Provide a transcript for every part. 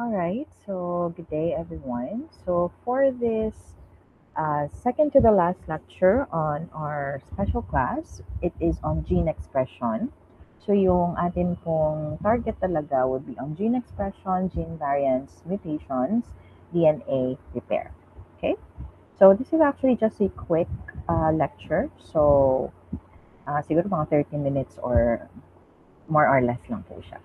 All right, so good day, everyone. So, for this second to the last lecture on our special class, it is on gene expression. So, yung atin pong target talaga would be on gene expression, gene variants, mutations, DNA repair. Okay, so this is actually just a quick lecture. So, siguro mga 30 minutes or more or less lang po siya.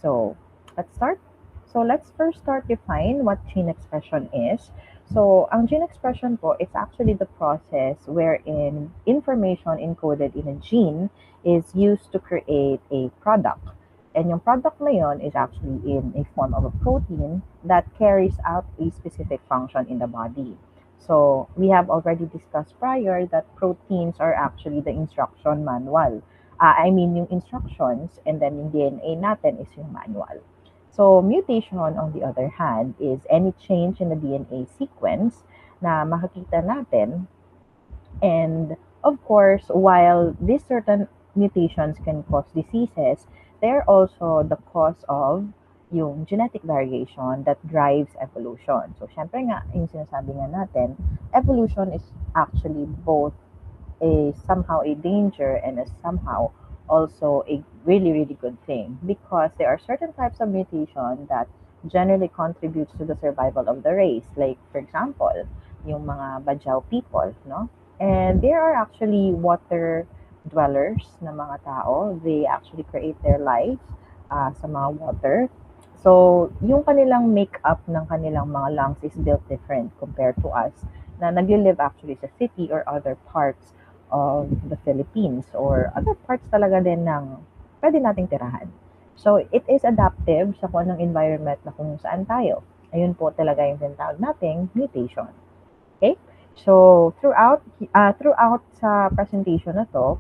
So let's start. So let's first start define what gene expression is. So ang gene expression po, it's actually the process wherein information encoded in a gene is used to create a product. And yung product na yun is actually in a form of a protein that carries out a specific function in the body. So we have already discussed prior that proteins are actually the instruction manual. I mean yung instructions, and then yung DNA natin is yung manual. So mutation, on the other hand, is any change in the DNA sequence na makikita natin. And of course, while these certain mutations can cause diseases, they're also the cause of yung genetic variation that drives evolution. So, syempre nga, yung sinasabi nga natin, evolution is actually both a somehow a danger and a somehow also a really really good thing, because there are certain types of mutation that generally contributes to the survival of the race, like for example yung mga Bajau people, no, and there are actually water dwellers na mga tao. They actually create their life sa mga water. So yung kanilang makeup ng kanilang mga lungs is built different compared to us na nag-live actually sa city or other parts of the Philippines or other parts talaga din ng pwede nating tirahan. So, it is adaptive sa kung anong environment na kung saan tayo. Ayun po talaga yung tinatawag nating mutation. Okay? So, throughout sa presentation na to,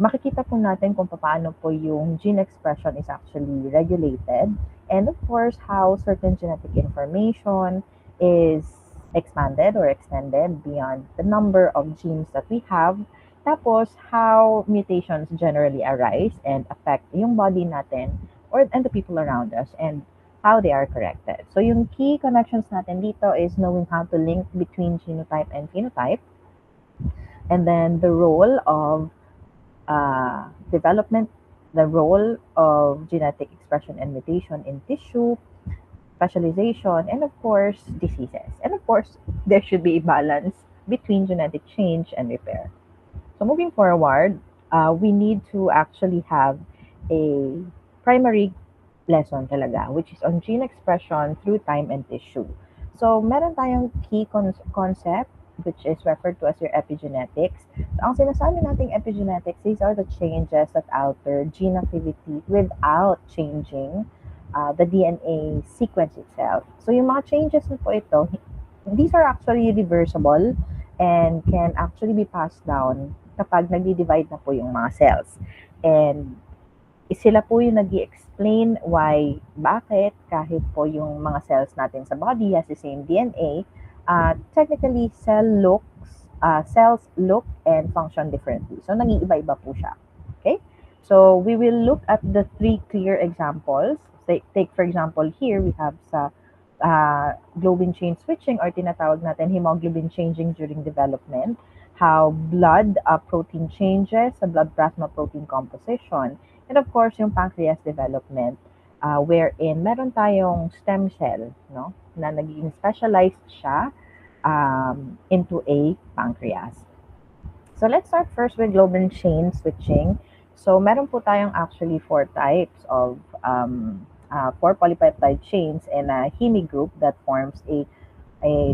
makikita po natin kung paano po yung gene expression is actually regulated, and of course, how certain genetic information is expanded or extended beyond the number of genes that we have. Tapos, how mutations generally arise and affect yung body natin and the people around us, and how they are corrected. So yung key connections natin dito is knowing how to link between genotype and phenotype, and then the role of development, the role of genetic expression and mutation in tissue, specialization, and of course, diseases. And of course, there should be a balance between genetic change and repair. So moving forward, we need to actually have a primary lesson talaga, which is on gene expression through time and tissue. So meron tayong key concept, which is referred to as your epigenetics. So ang sinasabi nating epigenetics, these are the changes that alter gene activity without changing the DNA sequence itself. So yung mga changes na po ito, these are actually reversible and can actually be passed down kapag nagdi-divide na po yung mga cells. And sila po yung nag-i-explain why, bakit kahit po yung mga cells natin sa body has the same DNA, technically cells look and function differently. So nag-iiba-iba po siya. Okay? So we will look at the three clear examples. Take for example here, we have sa globin chain switching, or tinatawag natin hemoglobin changing during development, how blood protein changes sa blood plasma protein composition, and of course yung pancreas development, wherein meron tayong stem cell, no, na naging specialized siya into a pancreas. So let's start first with globin chain switching. So meron po tayong actually four types of four polypeptide chains and a heme group that forms a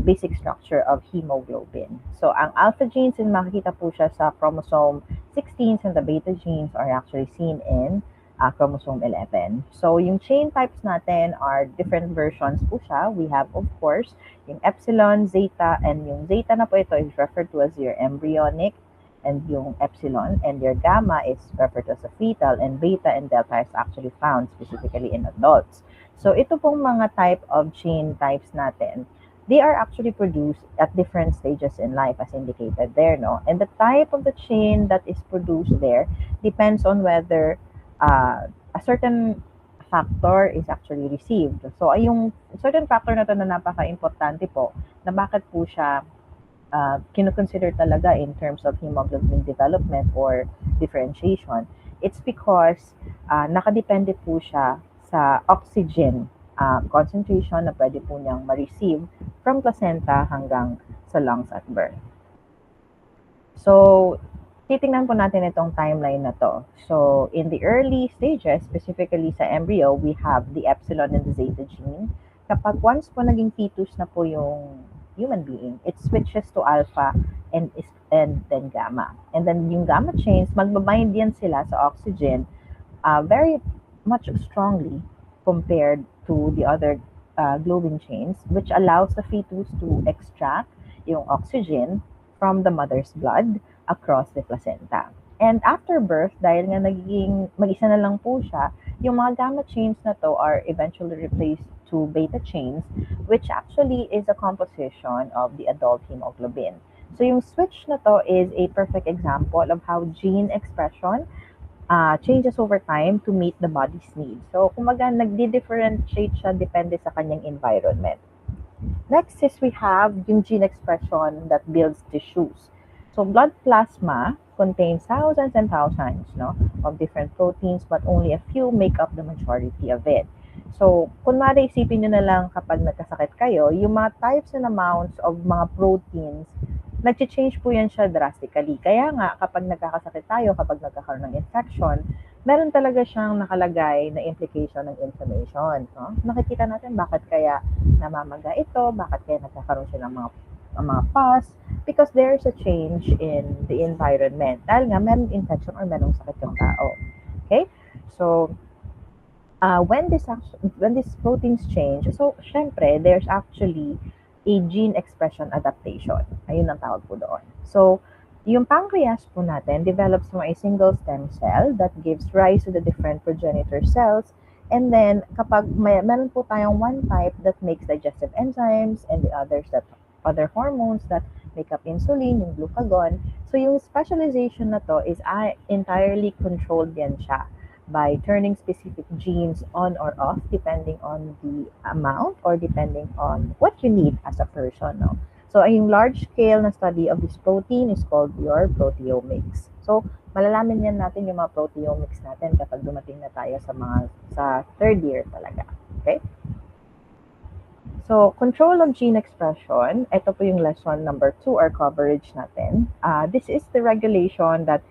basic structure of hemoglobin. So ang alpha genes, and makikita po siya sa chromosome 16, and the beta genes are actually seen in chromosome 11. So yung chain types natin are different versions po siya. We have of course yung epsilon, zeta, and yung zeta na po ito is referred to as your embryonic, and yung epsilon and your gamma is referred to as a fetal, and beta and delta is actually found specifically in adults. So ito pong mga type of chain types natin, they are actually produced at different stages in life as indicated there, no? And the type of the chain that is produced there depends on whether a certain factor is actually received. So, ay yung certain factor na to na napaka-importante po na bakit po siya kino-consider talaga in terms of hemoglobin development or differentiation. It's because nakadepende po siya sa oxygen concentration na pwede po niyang ma-receive from placenta hanggang sa lungs at birth. So, titingnan po natin itong timeline na to. So, in the early stages, specifically sa embryo, we have the epsilon and the zeta gene. Kapag once po naging fetus na po yung human being, it switches to alpha and then gamma. And then yung gamma chains, magbabind yan sila sa oxygen very much strongly compared to the other globin chains, which allows the fetus to extract yung oxygen from the mother's blood across the placenta. And after birth, dahil nga nagiging mag-isa na lang po siya, yung mga gamma chains na to are eventually replaced to beta chains, which actually is a composition of the adult hemoglobin. So yung switch na to is a perfect example of how gene expression changes over time to meet the body's needs. So, kumaga, nagdi-differentiate siya depende sa kanyang environment. Next is we have yung gene expression that builds tissues. So, blood plasma contains thousands and thousands of different proteins, but only a few make up the majority of it. So, kunwari isipin nyo na lang kapag nagkasakit kayo, yung mga types and amounts of mga proteins, nag-change po yan siya drastically. Kaya nga, kapag nagkakasakit tayo, kapag nagkakaroon ng infection, meron talaga siyang nakalagay na implication ng inflammation. No? Nakikita natin bakit kaya namamaga ito, bakit kaya nagkakaroon siya ng mga pus, because there's a change in the environment. Dahil nga, meron infection or merong sakit yung tao. Okay? So, when these proteins change, so, syempre, there's actually a gene expression adaptation. Ayun ang tawag po doon. So, yung pancreas po natin develops from a single stem cell that gives rise to the different progenitor cells. And then, kapag meron po tayong one type that makes digestive enzymes and the others that other hormones that make up insulin, yung glucagon. So, yung specialization na to is entirely controlled yan siya by turning specific genes on or off depending on the amount or depending on what you need as a person. No? So, yung large-scale na study of this protein is called your proteomics. So, malalaman yan natin yung mga proteomics natin kapag dumating na tayo sa third year talaga. Okay? So, control of gene expression, ito po yung lesson number 2 or coverage natin. This is the regulation that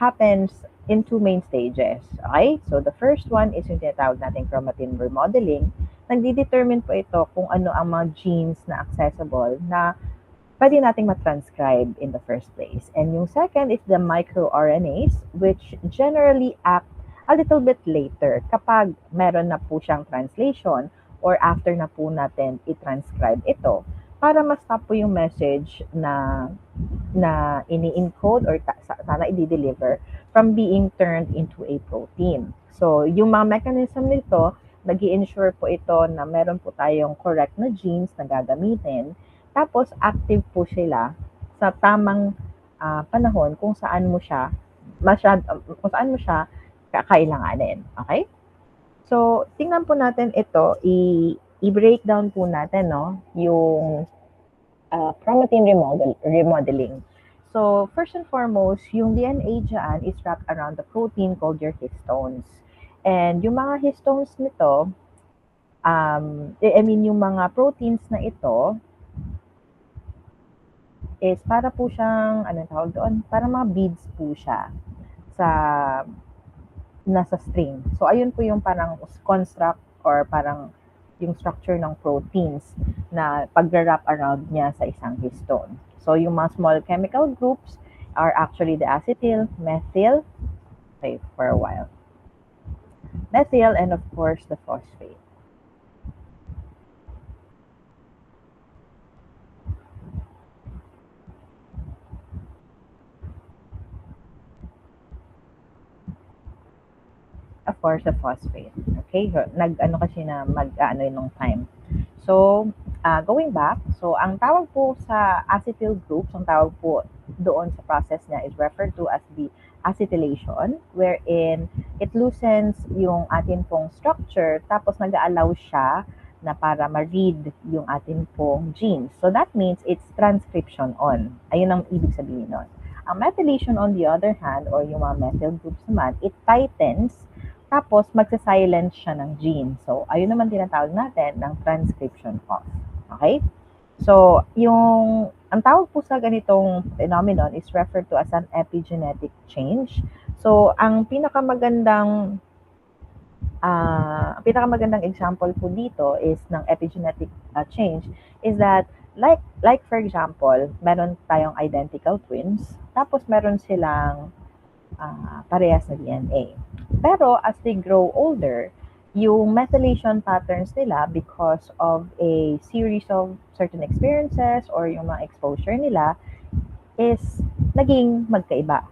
happens in 2 main stages. Okay? So, the first one is yung tinatawag natin chromatin remodeling. Nagdi-determine po ito kung ano ang mga genes na accessible na pwede nating matranscribe in the first place. And yung second is the microRNAs, which generally act a little bit later kapag meron na po siyang translation or after na po natin i-transcribe ito para ma-stop po yung message na ini-encode or sana i-deliver from being turned into a protein. So, yung mga mechanism nito, nag-i-ensure po ito na meron po tayong correct na genes na gagamitin, tapos active po sila sa tamang panahon kung saan mo siya kakailanganin. Okay? So, tingnan po natin ito, i-break down po natin yung chromatin remodeling. So, first and foremost, yung DNA dyan is wrapped around the protein called your histones. And yung mga histones nito, yung mga proteins na ito, is para po siyang, anong tawag doon? Para mga beads po siya nasa string. So, ayun po yung parang construct or parang yung structure ng proteins na pag-wrap around niya sa isang histone. So, yung mga small chemical groups are actually the acetyl, methyl, okay, for a while. Methyl, and of course, the phosphate. Of course, the phosphate. Okay? Nag-ano kasi na mag-ano yung time. So, going back, so ang tawag po sa acetyl groups, ang tawag po doon sa process niya is referred to as the acetylation, wherein it loosens yung atin pong structure, tapos nag-allow siya na para ma-read yung atin pong genes. So that means it's transcription on. Ayun ang ibig sabihin nun. Ang methylation on the other hand, or yung mga methyl groups naman, it tightens, tapos magsa-silence siya ng gene. So ayun naman tinatawag natin ng transcription off. Okay? So, ang tawag po sa ganitong phenomenon is referred to as an epigenetic change. So, ang pinakamakagandang example po dito is ng epigenetic change is that like for example, meron tayong identical twins, tapos meron silang parehas na DNA. Pero as they grow older, yung methylation patterns nila because of a series of certain experiences or yung mga exposure nila is naging magkaiba.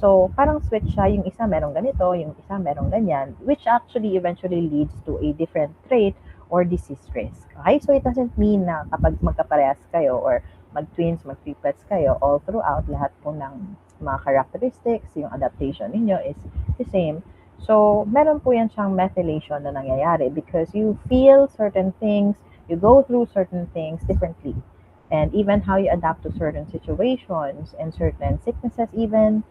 So, parang switch siya, yung isa merong ganito, yung isa merong ganyan, which actually eventually leads to a different trait or disease risk. Okay? So, it doesn't mean na kapag magkaparehas kayo or mag-twins, mag-triplets kayo, all throughout, lahat po ng mga characteristics, yung adaptation ninyo is the same. So, meron po yan siyang methylation na nangyayari because you feel certain things, you go through certain things differently. And even how you adapt to certain situations and certain sicknesses even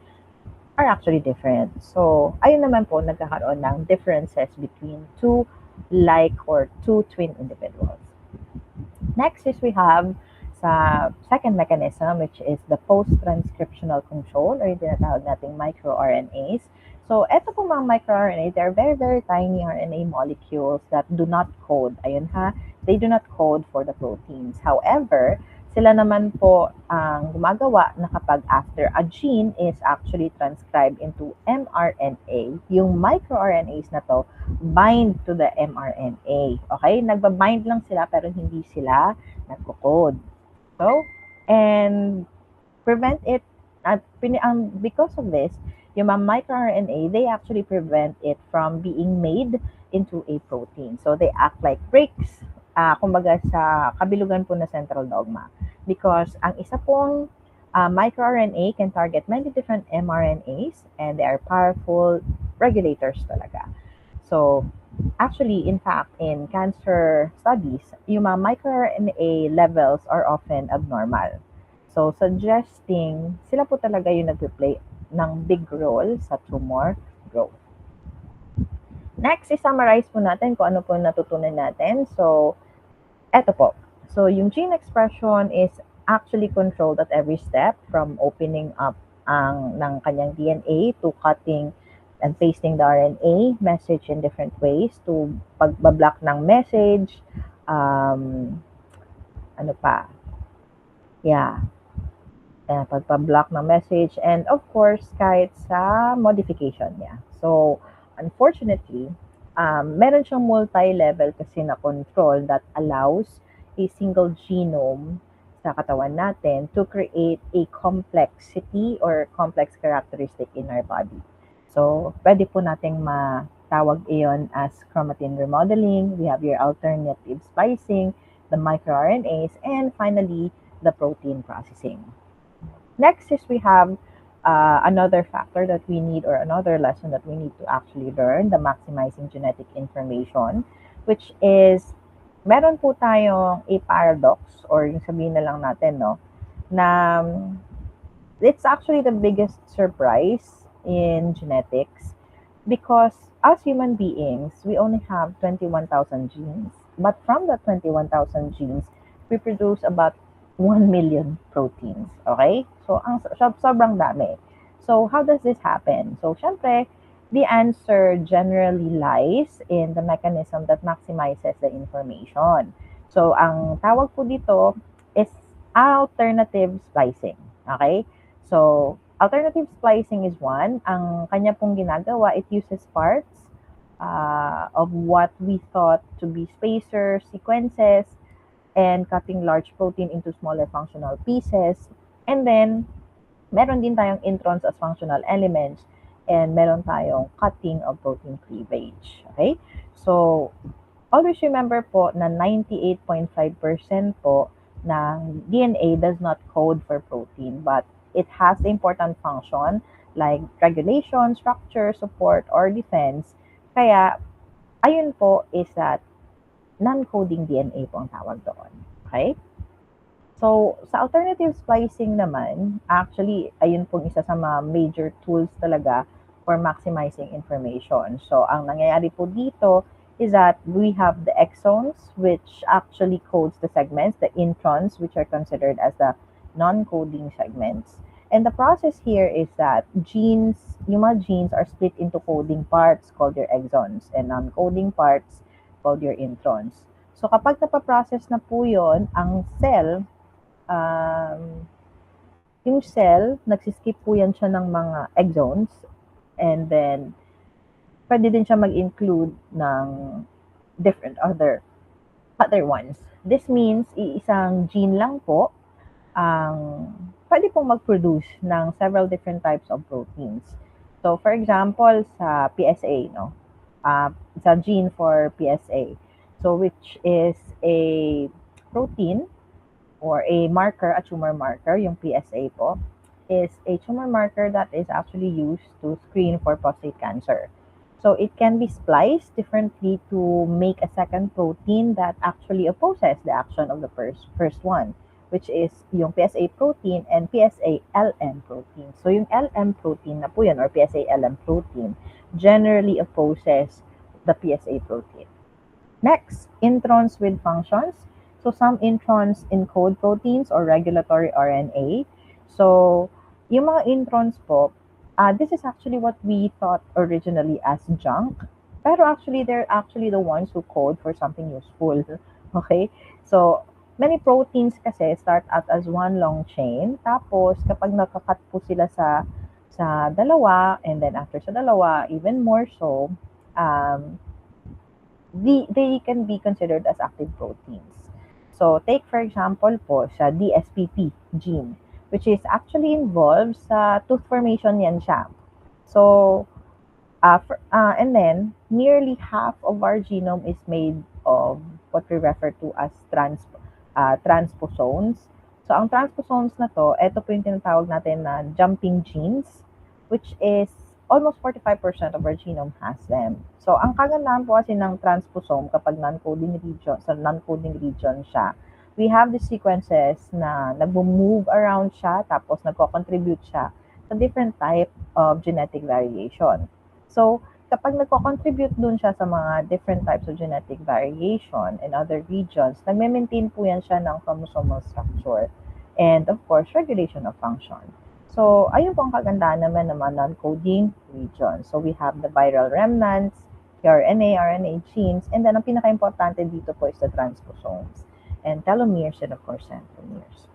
are actually different. So, ayun naman po, nagkakaroon ng differences between two or two twin individuals. Next is we have sa second mechanism, which is the post-transcriptional control or yung tinatawag nating microRNAs. So, eto po mga microRNA, they're very, very tiny RNA molecules that do not code. Ayun ha, they do not code for the proteins. However, sila naman po ang gumagawa na kapag after a gene is actually transcribed into mRNA, yung microRNAs na to bind to the mRNA. Okay? Nagbabind lang sila pero hindi sila nagko-code. So, and prevent it, because of this, yung mga microRNA, they actually prevent it from being made into a protein. So, they act like brakes, kumbaga sa kabilugan po na central dogma. Because ang isa pong microRNA can target many different mRNAs and they are powerful regulators talaga. So, actually, in fact, in cancer studies, yung mga microRNA levels are often abnormal. So, suggesting sila po talaga yung nag-play ng big role sa tumor growth. Next, i-summarize po natin kung ano po natutunan natin. So, eto po. So, yung gene expression is actually controlled at every step from opening up ng kanyang DNA to cutting and pasting the RNA message in different ways to pagbablock ng message, ano pa? Yeah. Pagpa-block ng message, and of course, kahit sa modification niya. So, unfortunately, meron siyang multi-level kasi na control that allows a single genome sa katawan natin to create a complexity or complex characteristic in our body. So, pwede po nating matawag iyon as chromatin remodeling. We have your alternative splicing, the microRNAs, and finally, the protein processing. Next is we have another factor that we need, or another lesson that we need to actually learn, the maximizing genetic information, which is, meron po tayong a paradox, or yung sabihin na lang natin, no, na it's actually the biggest surprise in genetics because as human beings, we only have 21,000 genes. But from the 21,000 genes, we produce about 1 million proteins. Okay? So, sobrang dami. So, how does this happen? So, syempre, the answer generally lies in the mechanism that maximizes the information. So, ang tawag po dito is alternative splicing. Okay? So, alternative splicing is one. Ang kanya pong ginagawa, it uses parts of what we thought to be spacers, sequences, and cutting large protein into smaller functional pieces. And then, meron din tayong introns as functional elements and meron tayong cutting of protein cleavage. Okay? So, always remember po na 98.5% po ng DNA does not code for protein, but it has the important function like regulation, structure, support, or defense. Kaya, ayun po is that non-coding DNA po ang tawag doon. Okay? So, sa alternative splicing naman, actually, ayun pong isa sa mga major tools talaga for maximizing information. So, ang nangyayari po dito is that we have the exons, which actually codes the segments, the introns, which are considered as the non-coding segments. And the process here is that yung mga genes are split into coding parts called your exons and non-coding parts called your introns. So, kapag napaprocess na po yun, ang cell yung cell, nagsiskip po yan siya ng mga exons and then pwede din siya mag-include ng different other ones. This means iisang gene lang po ang pwede pong mag-produce ng several different types of proteins. So for example, sa PSA, no? Sa gene for PSA. So which is a protein or a marker, a tumor marker, yung PSA po, is a tumor marker that is actually used to screen for prostate cancer. So it can be spliced differently to make a second protein that actually opposes the action of the first one, which is yung PSA protein and PSA-LM protein. So yung LM protein na po yan, or PSA-LM protein, generally opposes the PSA protein. Next, introns with functions. So some introns encode proteins or regulatory RNA. So yung mga introns po, this is actually what we thought originally as junk. Pero actually, they're actually the ones who code for something useful. Okay? So, many proteins kasi start out as one long chain. Tapos, kapag nakakat po sila sa dalawa, and then after sa dalawa, even more so, they can be considered as active proteins. So, take for example po sa DSPP gene, which is actually involved sa tooth formation yan siya. So, and then, nearly half of our genome is made of what we refer to as transposomes. So, ang transposomes na to, ito po yung tinatawag natin na jumping genes, which is almost 45% of our genome has them. So, ang kagandahan po kasi ng transposome kapag non-coding region siya, we have the sequences na nag-move around siya, tapos nagko-contribute siya sa different type of genetic variation. So, kapag nagko-contribute dun siya sa mga different types of genetic variation in other regions, nagme-maintain po yan siya ng chromosomal structure and, of course, regulation of function. So, ayun po ang kagandahan naman ng mga non-coding regions. So, we have the viral remnants, RNA, RNA genes, and then ang pinaka-importante dito po is the transposomes, and telomeres, and of course, centromeres.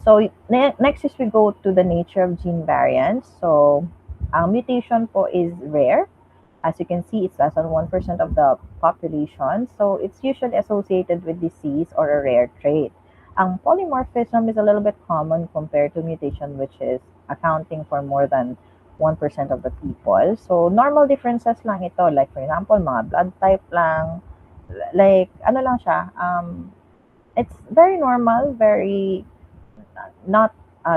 So, next is we go to the nature of gene variants. So, mutation po is rare. As you can see, it's less than 1% of the population. So, it's usually associated with disease or a rare trait. Ang polymorphism is a little bit common compared to mutation, which is accounting for more than 1% of the people. So, normal differences lang ito. Like, for example, mga blood type lang. Like, ano lang siya, it's very normal, very not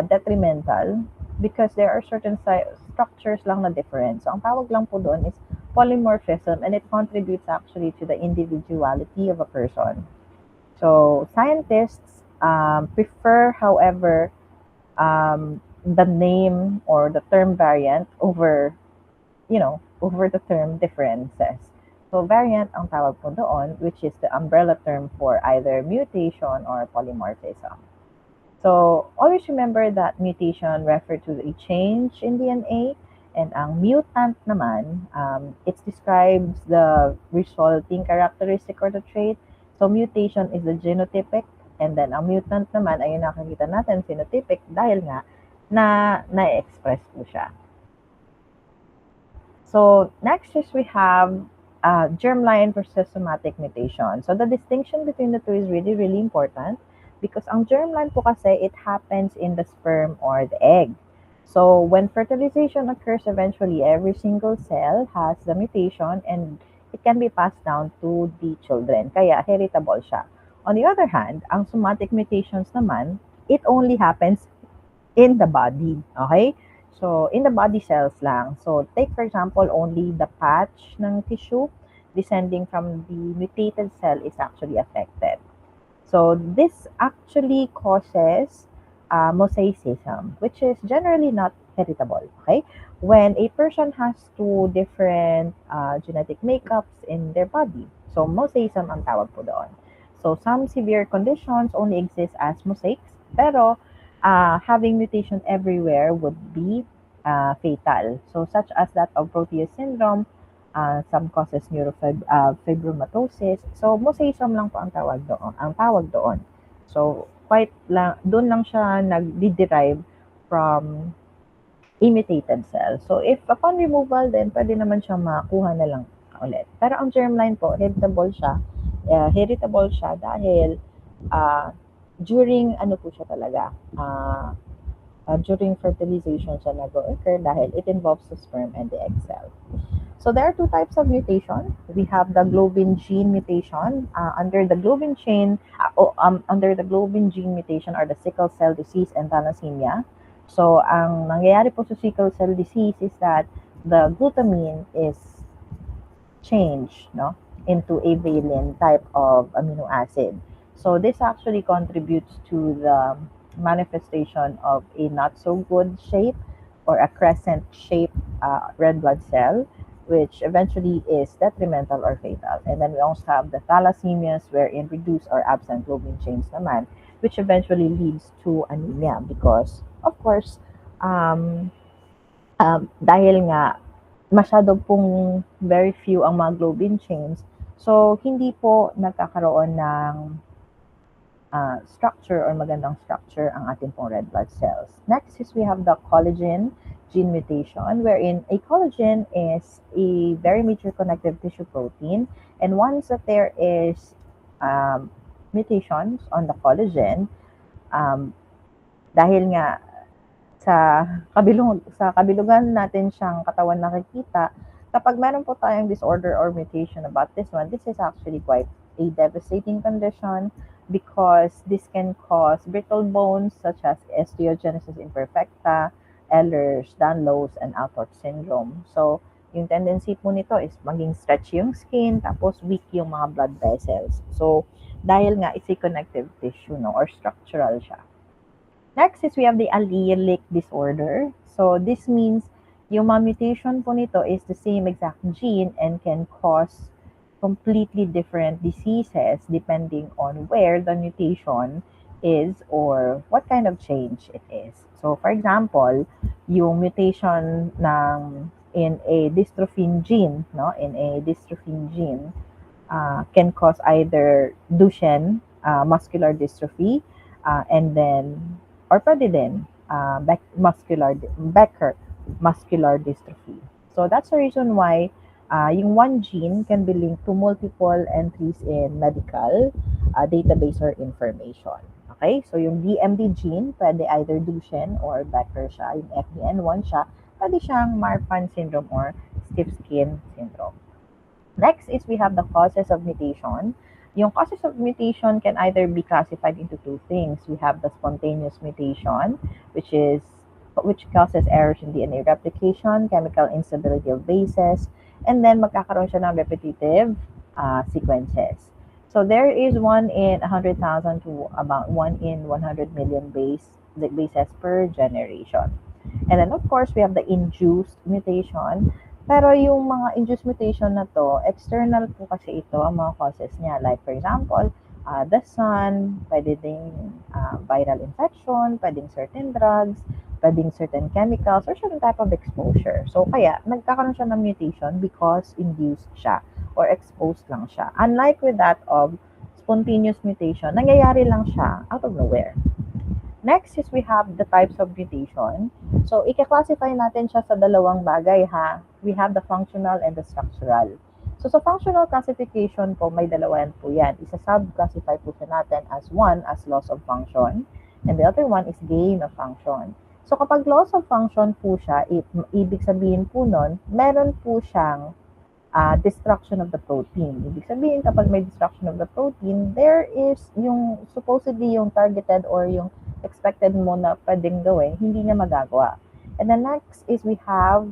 detrimental because there are certain structures lang na different. So, ang tawag lang po doon is polymorphism, and it contributes actually to the individuality of a person. So, scientists prefer, however, the name or the term variant over the term differences. So, variant ang tawag po doon, which is the umbrella term for either mutation or polymorphism. So, always remember that mutation refers to a change in DNA, and ang mutant naman, it describes the resulting characteristic or the trait. So, mutation is the genotypic, and then ang mutant naman ay yung nakikita natin, phenotypic, dahil nga na-express po siya. So, next is we have germline versus somatic mutation. So, the distinction between the two is really, really important because ang germline po kasi, it happens in the sperm or the egg. So, when fertilization occurs, eventually, every single cell has the mutation and it can be passed down to the children. Kaya, heritable siya. On the other hand, ang somatic mutations naman, it only happens in the body. Okay? So, in the body cells lang. So, take for example, only the patch ng tissue descending from the mutated cell is actually affected. So, this actually causes mosaicism, which is generally not heritable. Okay? When a person has two different genetic makeups in their body. So, mosaicism ang tawag po doon. So, some severe conditions only exist as mosaics, pero having mutation everywhere would be fatal. So, such as that of Proteus syndrome, some causes neurofibromatosis. So, mosaicism lang po ang tawag doon. So, quite lang, doon lang siya nag-derive from imitated cell. So, if upon removal, then pwede naman siya makuha na lang ulit. Pero ang germline po, heritable siya dahil during ano po siya talaga, during fertilization siya nag-occur dahil it involves the sperm and the egg cell. So there are two types of mutation. We have the globin gene mutation. Under the globin gene mutation are the sickle cell disease and thalassemia. So ang nangyayari po sa sickle cell disease is that the glutamine is changed, no, into a valine type of amino acid. So this actually contributes to the manifestation of a not so good shape or a crescent shaped red blood cell, which eventually is detrimental or fatal. And then we also have the thalassemias, wherein reduced or absent globin chains naman, which eventually leads to anemia because, of course, dahil nga masyado pong very few ang mga globin chains, so hindi po nagkakaroon ng structure or magandang structure ang ating pong red blood cells. Next is we have the collagen gene mutation, wherein a collagen is a very major connective tissue protein, and once that there is mutations on the collagen, dahil nga sa kabilugan natin siyang katawan nakikita, kapag meron po tayong disorder or mutation about this one, this is actually quite a devastating condition because this can cause brittle bones such as osteogenesis imperfecta, Ehlers-Danlos, and Alport syndrome. So, yung tendency po nito is maging stretchy yung skin, tapos weak yung mga blood vessels. So, dahil nga it's a connective tissue, no, or structural siya. Next is we have the allelic disorder. So, this means yung mga mutation po nito is the same exact gene and can cause completely different diseases depending on where the mutation is or what kind of change it is. So, for example, yung mutation in a dystrophin gene, can cause either Duchenne muscular dystrophy, and then, or pwede din, Becker muscular dystrophy. So that's the reason why yung one gene can be linked to multiple entries in medical database or information. Okay? So yung DMD gene, pwede either Duchenne or Becker siya. Yung FDN1 siya, pwede siyang Marfan syndrome or stiff skin syndrome. Next is we have the causes of mutation. Yung causes of mutation can either be classified into two things. We have the spontaneous mutation, which causes errors in DNA replication, chemical instability of bases, and then magkakaroon siya ng repetitive sequences. So there is 1 in 100,000 to about 1 in 100 million bases per generation. And then of course, we have the induced mutation. Pero yung mga induced mutation na to, external po kasi ito ang mga causes niya. Like for example, the sun, pwede ding viral infection, pwedeng certain drugs, pwedeng certain chemicals, or certain type of exposure. So kaya, nagkakaroon siya ng mutation because induced siya or exposed lang siya. Unlike with that of spontaneous mutation, nangyayari lang siya out of nowhere. Next is we have the types of mutation. So, ika-classify natin siya sa dalawang bagay ha. We have the functional and the structural. So, sa functional classification po, may dalawa po yan. Isa-sub-classify po siya natin as one as loss of function, and the other one is gain of function. So, kapag loss of function po siya, ibig sabihin po nun, meron po siyang destruction of the protein. Ibig sabihin, kapag may destruction of the protein, there is yung supposedly yung targeted or yung expected mo na pwedeng gawin, hindi niya magagawa. And then next is we have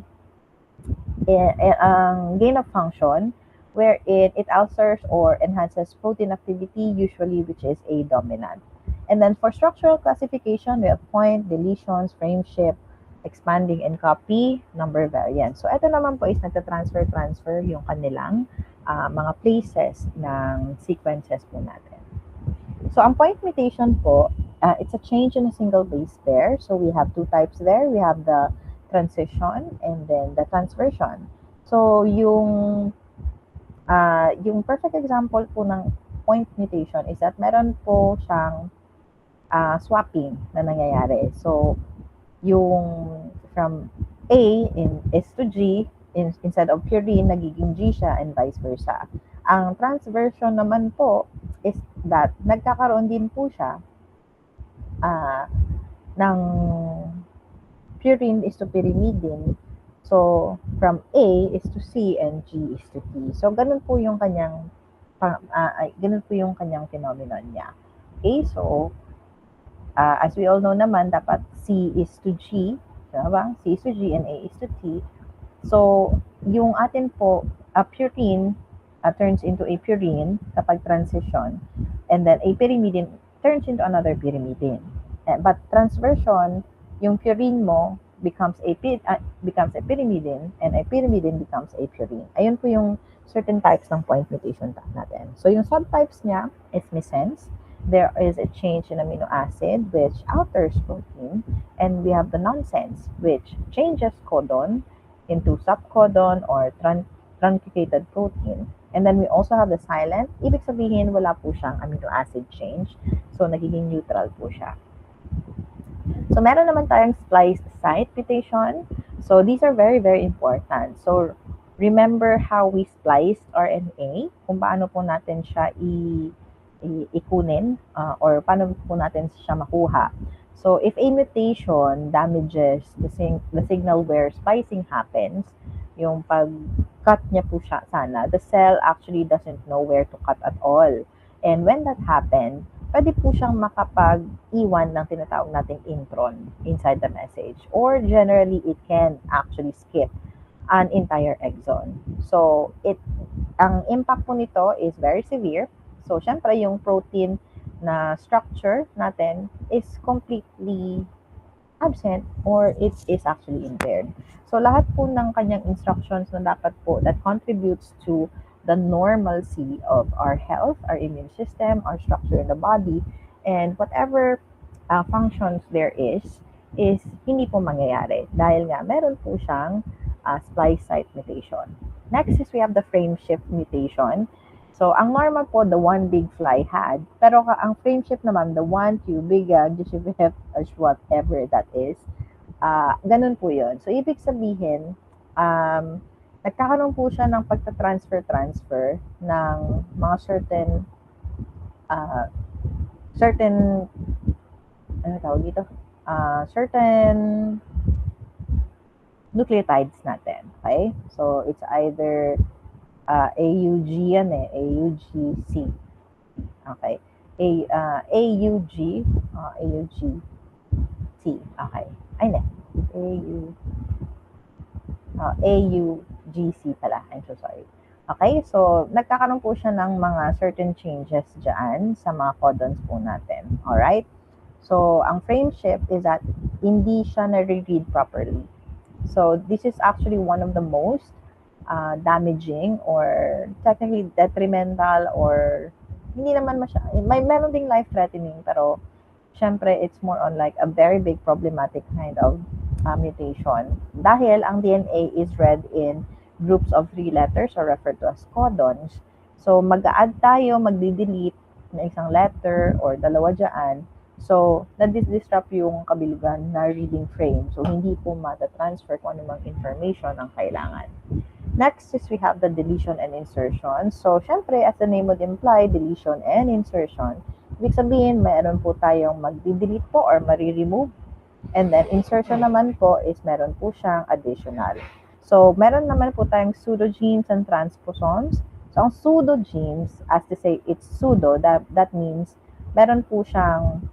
gain of function, wherein it alters or enhances protein activity, usually which is A dominant. And then for structural classification, we have point, deletions, frameshift, expanding and copy, number variant. So ito naman po is nagta-transfer yung kanilang mga places ng sequences po natin. So ang point mutation po, it's a change in a single base pair. So we have two types there. We have the transition and then the transversion. So yung perfect example po ng point mutation is that meron po siyang swapping na nangyayari. So yung from A in S to G, instead of purine, nagiging G siya and vice versa. Ang transversion naman po is that nagkakaroon din po siya ng purine is to pyrimidine. So, from A is to C and G is to T. So, ganun po yung kanyang phenomenon niya. Okay, so, as we all know naman, dapat C is to G, diba? C is to G and A is to T. So, yung atin po, a purine turns into a purine kapag transition, and then a pyrimidine turns into another pyrimidine. But transversion, yung purine mo becomes a pyrimidine, and a pyrimidine becomes a purine. Ayun po yung certain types ng point mutation natin. So, yung subtypes niya is missense. There is a change in amino acid which alters protein, and we have the nonsense which changes codon into subcodon or truncated protein. And then we also have the silent. Ibig sabihin, wala po siyang amino acid change. So, nagiging neutral po siya. So, meron naman tayong splice site mutation. So, these are very, very important. So, remember how we spliced RNA, kung paano po natin siya ikunin or paano po natin siya makuha. So, if a mutation damages the signal where splicing happens, yung pag-cut niya po siya sana, the cell actually doesn't know where to cut at all. And when that happens, pwede po siyang makapag-iwan ng tinatawag nating intron inside the message. Or generally, it can actually skip an entire exon. So, ang impact po nito is very severe. So, syempre, yung protein na structure natin is completely absent or it is actually impaired. So, lahat po ng kanyang instructions na dapat po that contributes to the normalcy of our health, our immune system, our structure in the body, and whatever functions there is hindi po mangyayari dahil nga meron po siyang splice site mutation. Next is we have the frameshift mutation. So, ang normal po, the one big fly had, pero ang frameshift naman, the one cubic, GCVF, whatever that is, ganun po yun. So, ibig sabihin, nagkakaroon po siya ng pagta-transfer ng mga certain nucleotides natin. Okay? So, it's either AUG yan AUGC. Okay. AUGT. Okay. Ay, ne. AUGC pala. I'm so sorry. Okay, so nagkakaroon po siya ng mga certain changes dyan sa mga codons po natin. Alright? So, ang frameshift is that hindi siya na-read properly. So, this is actually one of the most damaging or technically detrimental or hindi naman meron ding life-threatening pero syempre it's more on like a very big problematic kind of mutation dahil ang DNA is read in groups of 3 letters or referred to as codons. So mag-a-add tayo, magdi-delete na isang letter or dalawa dyan. So, na-disrupt yung kabilugan na reading frame. So, hindi po mata-transfer kung anumang information ang kailangan. Next is we have the deletion and insertion. So, syempre, as the name would imply, deletion and insertion, ibig sabihin, mayroon po tayong mag-delete po or mari-remove. And then, insertion naman po is meron po siyang additional. So, meron naman po tayong pseudogenes and transposons. So, ang pseudogenes, as to say, it's pseudo, that means meron po siyang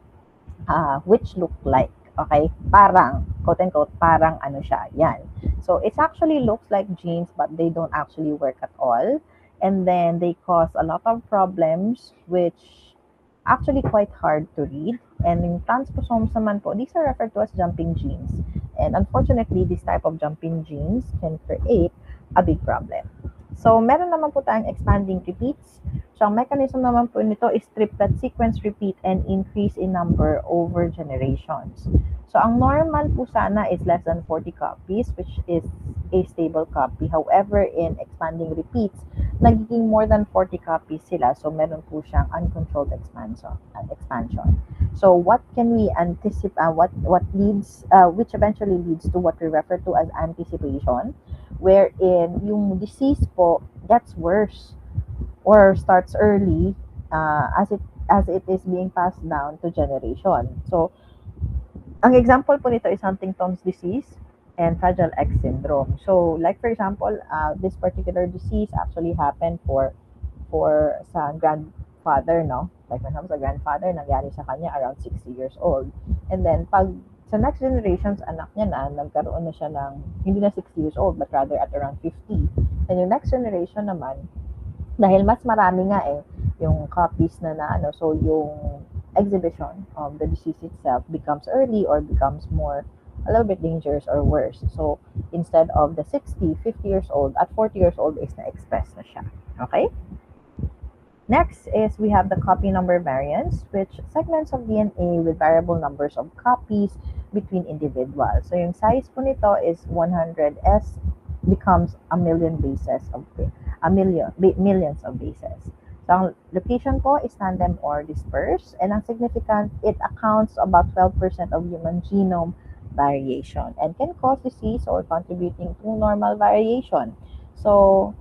which look like. Okay? Parang, quote unquote, parang ano siya. Yan. So it actually looks like genes, but they don't actually work at all. And then they cause a lot of problems, which actually quite hard to read. And in transposomes naman po, these are referred to as jumping genes. And unfortunately, this type of jumping genes can create a big problem. So, meron naman po tayong expanding repeats. So, ang mechanism naman po nito is triplet sequence repeat and increase in number over generations. So, ang normal po sana is less than 40 copies, which is a stable copy. However, in expanding repeats, nagiging more than 40 copies sila. So, meron po siyang uncontrolled expansion. So, what can we anticipate? What leads, which eventually leads to what we refer to as anticipation, wherein yung disease po gets worse or starts early as it is being passed down to generation. So, ang example po nito is Huntington's disease and Fragile X syndrome. So, like for example, this particular disease actually happened for sa grandfather, no? Like for example, sa grandfather, nangyari sa kanya around 60 years old. And then, pag sa next generations, anak niya na, nagkaroon na siya ng, hindi na 60 years old, but rather at around 50. And yung next generation naman, dahil mas marami nga yung copies na ano, so yung exhibition of the disease itself becomes early or becomes more a little bit dangerous or worse. So, instead of the 60, 50 years old, at 40 years old is na-express na siya. Okay? Next is we have the copy number variance, which segments of DNA with variable numbers of copies between individuals. So, yung size po nito is 100S becomes a million bases of millions of bases. So, ang location po is tandem or dispersed, and ang significant, it accounts about 12% of human genome variation and can cause disease or contributing to normal variation. So,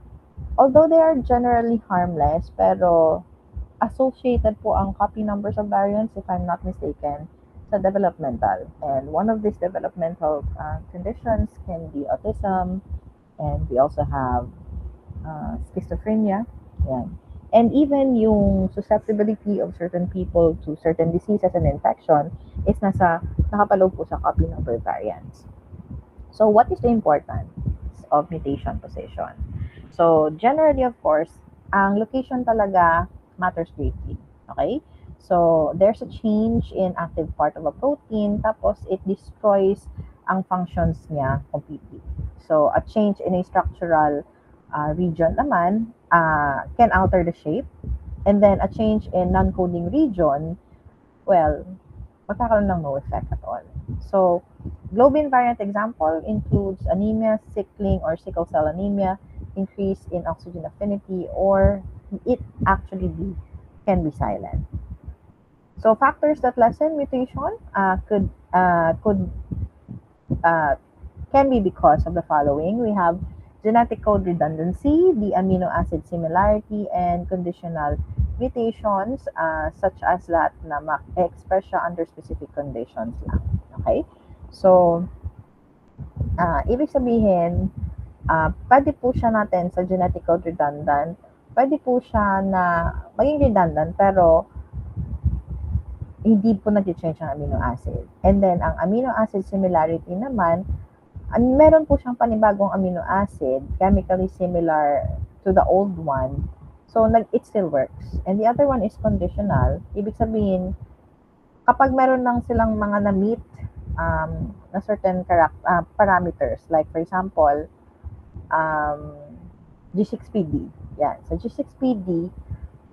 although they are generally harmless, pero associated po ang copy numbers of variants, if I'm not mistaken, sa developmental. And one of these developmental conditions can be autism, and we also have schizophrenia. Yan. And even yung susceptibility of certain people to certain diseases and infection is nakapaloob po sa copy number variants. So what is the importance of mutation position? So generally, of course, ang location talaga matters greatly. Okay? So there's a change in active part of a protein, tapos it destroys ang functions niya completely. So a change in a structural region naman can alter the shape, and then a change in non-coding region, well, magkakaroon ng no effect at all. So, globin variant example includes anemia, sickling or sickle cell anemia, increase in oxygen affinity, or it actually can be silent. So, factors that lessen mutation can be because of the following. We have genetic code redundancy, the amino acid similarity, and conditional mutations such as that na ma-express siya under specific conditions lang. Okay? So, ibig sabihin, pwede po siya natin sa genetic code redundant, pwede po siya na maging redundant pero hindi po nag-change ang amino acid. And then, ang amino acid similarity naman, meron po siyang panibagong amino acid, chemically similar to the old one. So, it still works. And the other one is conditional. Ibig sabihin, kapag meron lang silang mga na-meet na certain parameters, like for example, G6PD. Yan. Sa G6PD,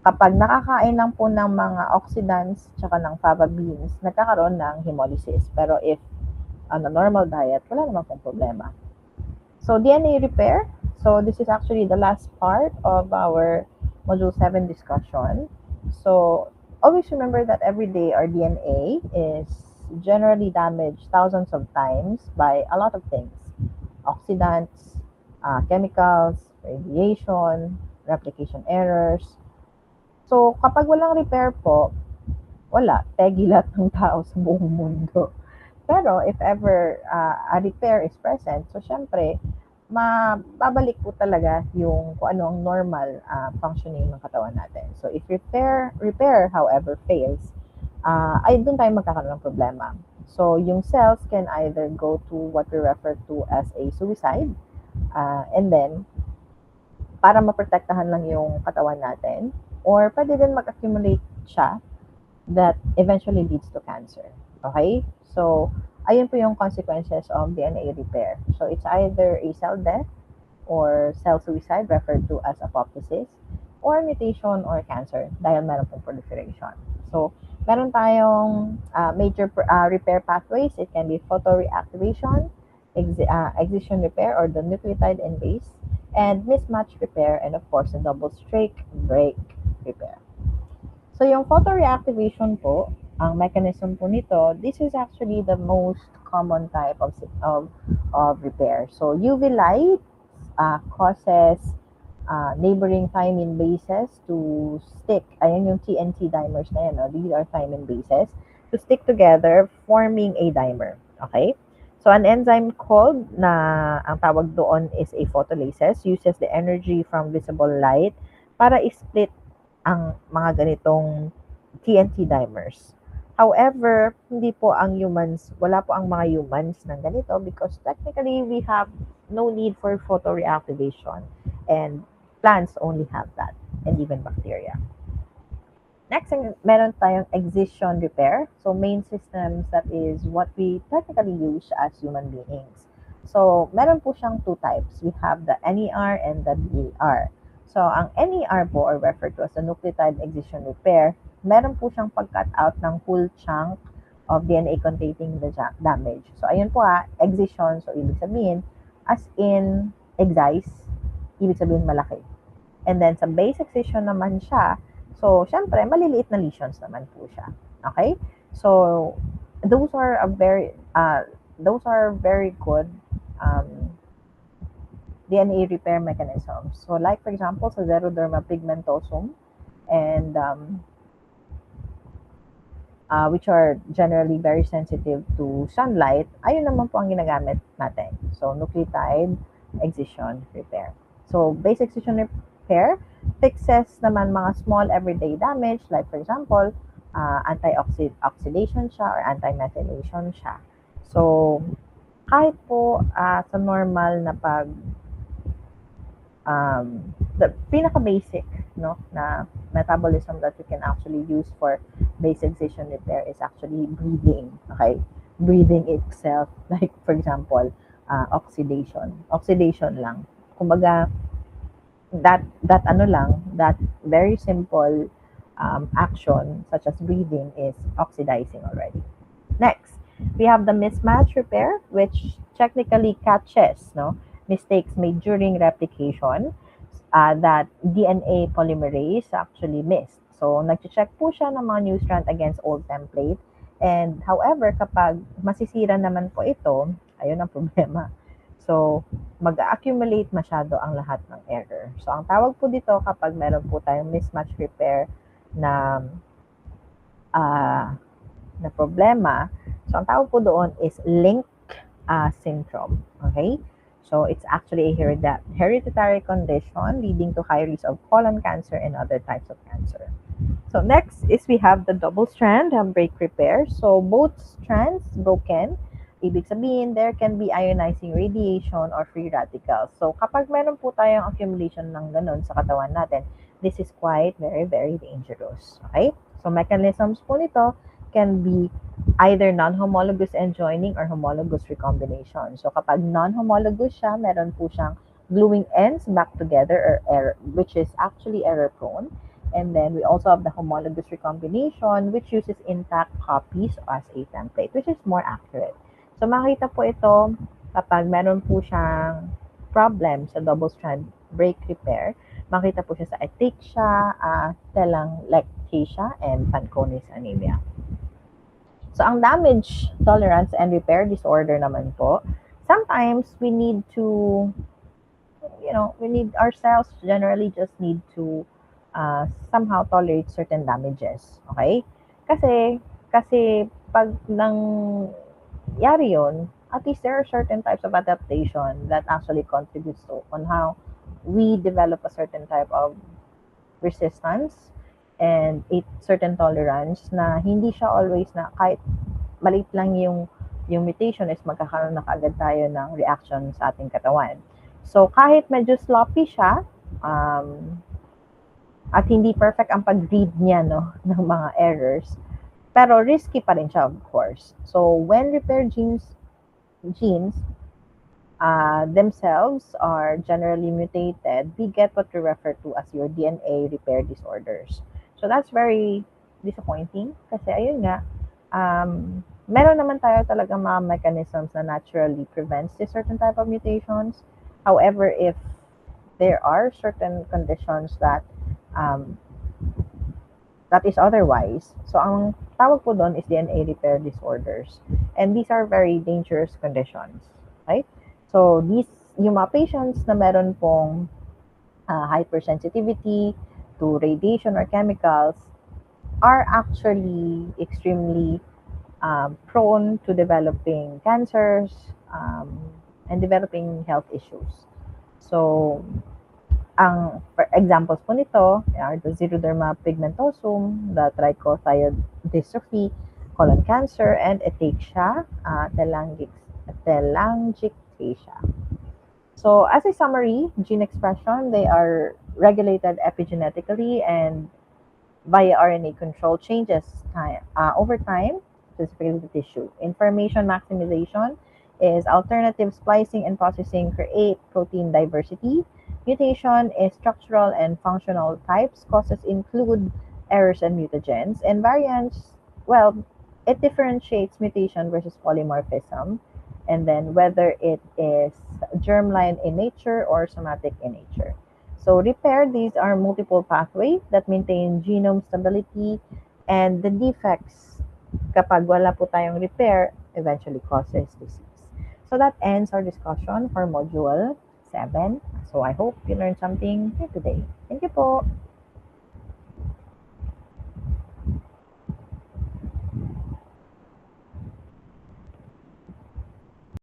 kapag nakakain lang po ng mga oxidants tsaka ng fava beans, nagkakaroon ng hemolysis. Pero if on a normal diet, wala naman pong problema. So, DNA repair. So, this is actually the last part of our Module 7 discussion. So, always remember that every day our DNA is generally damaged thousands of times by a lot of things. Oxidants, chemicals, radiation, replication errors. So, kapag walang repair po, wala. Pegi lahat ng tao sa buong mundo. Pero if ever a repair is present, so syempre, mababalik po talaga yung kung ano ang normal functioning ng katawan natin. So if repair however fails, ay doon tayo magkakaroon ng problema. So, yung cells can either go to what we refer to as a suicide, and then, para maprotektahan lang yung katawan natin, or pwede din mag-accumulate siya that eventually leads to cancer. Okay? So, ayun po yung consequences of DNA repair. So, it's either a cell death or cell suicide, referred to as apoptosis, or mutation or cancer dahil meron pong proliferation. So, meron tayong major repair pathways. It can be photoreactivation, excision repair or the nucleotide and base, and mismatch repair, and of course, the double strake break repair. So, yung photoreactivation po, ang mechanism po nito, this is actually the most common type of repair. So, UV light causes neighboring thymine bases to stick. Ayan yung TNT dimers na yan. No? These are thymine bases to stick together, forming a dimer. Okay? So, an enzyme called na ang tawag doon is a photolysis uses the energy from visible light para i-split ang mga ganitong TNT dimers. However, hindi po ang humans, wala po ang mga humans ng ganito because technically we have no need for photoreactivation and plants only have that and even bacteria. Next, meron tayong excision repair. So, main systems, that is what we technically use as human beings. So, meron po siyang two types. We have the NER and the DER. So, ang NER po, or referred to as the nucleotide excision repair, meron po siyang pag-cut out ng whole chunk of DNA containing the damage. So, ayun po excision. So, ibig sabihin, as in excise, ibig sabihin malaki. And then, sa base excision naman siya, so, syempre, maliliit na lesions naman po siya. Okay? So, those are very good DNA repair mechanisms. So, like for example, sa Xeroderma pigmentosum, and which are generally very sensitive to sunlight, ayun naman po ang ginagamit natin. So, nucleotide excision repair. So, base excision repair fixes naman mga small everyday damage, like for example, anti-oxidation siya or anti-methylation siya. So, kahit po sa normal na the pinaka-basic no, na metabolism that you can actually use for base excision repair is actually breathing. Okay? Breathing itself, like for example, oxidation. Oxidation lang. Kumbaga, that very simple action such as breathing is oxidizing already. Next, we have the mismatch repair, which technically catches mistakes made during replication that DNA polymerase actually missed. So, nag-check po siya ng mga new strand against old template. And however, kapag masisira naman po ito, ayun ang problema. So, mag-accumulate masyado ang lahat ng error. So, ang tawag po dito kapag meron po tayong mismatch repair na na problema, so ang tawag po doon is link syndrome. Okay? So, it's actually a hereditary condition leading to high risk of colon cancer and other types of cancer. So, next is we have the double strand break repair. So, both strands broken, ibig sabihin, there can be ionizing radiation or free radicals. So, kapag meron po tayong accumulation ng ganun sa katawan natin, this is quite very, very dangerous. Okay? So, mechanisms po nito can be either non-homologous end joining or homologous recombination. So, kapag non-homologous siya, meron po siyang gluing ends back together, or error, which is actually error-prone. And then, we also have the homologous recombination, which uses intact copies as a template, which is more accurate. So, makita po ito kapag meron po siyang problem sa double-strand break repair. Makita po siya sa ataxia, telangiectasia, and Fanconi's anemia. So, ang damage tolerance and repair disorder naman po, sometimes we need to, our cells generally just need to somehow tolerate certain damages. Okay? Kasi pag nangyari yun, at least there are certain types of adaptation that actually contributes to on how we develop a certain type of resistance and a certain tolerance na hindi siya always na kahit maliit lang yung mutation is magkakaroon na kaagad tayo ng reaction sa ating katawan. So, kahit medyo sloppy siya, at hindi perfect ang pag-read niya, no, ng mga errors, pero risky pa rin siya, of course. So, when repair genes themselves are generally mutated, we get what we refer to as your DNA repair disorders. So that's very disappointing kasi ayun nga, meron naman tayo talaga mga mechanisms na naturally prevents this certain type of mutations. However, if there are certain conditions um, that is otherwise, so ang tawag po doon is DNA repair disorders. And these are very dangerous conditions, right? So, yung mga patients na meron pong hypersensitivity to radiation or chemicals are actually extremely prone to developing cancers and developing health issues. So, ang examples po nito are the xeroderma pigmentosum, the trichothiodystrophy, colon cancer, and ataxia, telangiectasia. So, as a summary, gene expression, they are regulated epigenetically and via RNA control changes over time, specifically the tissue. Information maximization is alternative splicing and processing create protein diversity. Mutation is structural and functional types. Causes include errors and mutagens. And variants, well, it differentiates mutation versus polymorphism. And then whether it is germline in nature or somatic in nature. So repair, these are multiple pathways that maintain genome stability, and the defects kapag wala po tayong repair eventually causes disease. So that ends our discussion for module 7. So I hope you learned something here today. Thank you po.